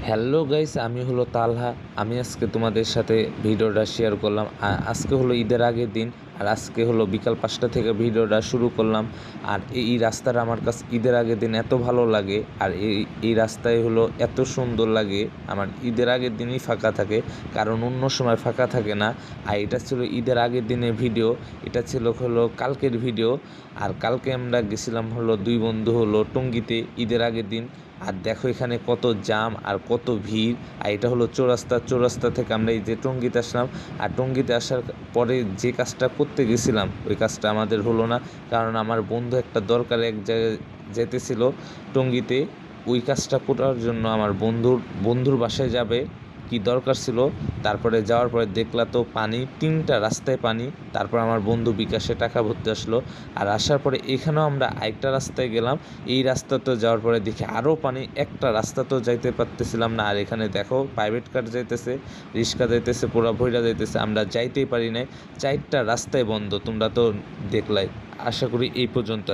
Hello guys, আমি হলো তালহা। আমি আজকে তোমাদের সাথে ভিডিওটা শেয়ার করলাম। আজকে হলো ঈদের আগের দিন, আর আজকে হলো বিকাল 5টা থেকে ভিডিওটা শুরু করলাম। আর এই রাস্তাটা আমার কাছে ঈদের আগের দিন এত ভালো লাগে, আর এই রাস্তায় হলো এত সুন্দর লাগে। আমার ঈদের আগের দিনই ফাঁকা থাকে, কারণ অন্য সময় ফাঁকা থাকে না। আর এটা ছিল ঈদের আগের দিনের ভিডিও, এটা ছিল হলো কালকের ভিডিও। আর কালকে আমরা গেছিলাম হলো দুই বন্ধু হলো টঙ্গীতে ঈদের আগের দিন। আর দেখো এখানে কত জাম আর কত ভিড়। আর এটা হলো চৌরাস্তা থেকে আমরা এই যে টঙ্গীতে আসলাম। আর টঙ্গীতে আসার পরে যে কাজটা করতে গেছিলাম ওই কাজটা আমাদের হলো না, কারণ আমার বন্ধু একটা দরকারে এক জায়গায় যেতেছিল টঙ্গীতে। ওই কাজটা করার জন্য আমার বন্ধুর বাসায় যাবে, কি দরকার ছিল। তারপরে যাওয়ার পরে দেখলা তো পানি, 3টা রাস্তায় পানি। তারপর আমার বন্ধু বিকাশে টাকা ভরতে আসলো। আর আসার পরে এখানেও আমরা আরেকটা রাস্তায় গেলাম। এই রাস্তাতে যাওয়ার পরে দেখি আরও পানি, একটা রাস্তা তো যাইতে পারতেছিলাম না। আর এখানে দেখো প্রাইভেট কার যাইতেছে, রিক্সা যাইতেছে, পুরা ভইরা যাইতেছে, আমরা যাইতেই পারি নাই। 4টা রাস্তায় বন্ধ, তোমরা তো দেখলাই। আশা করি এই পর্যন্ত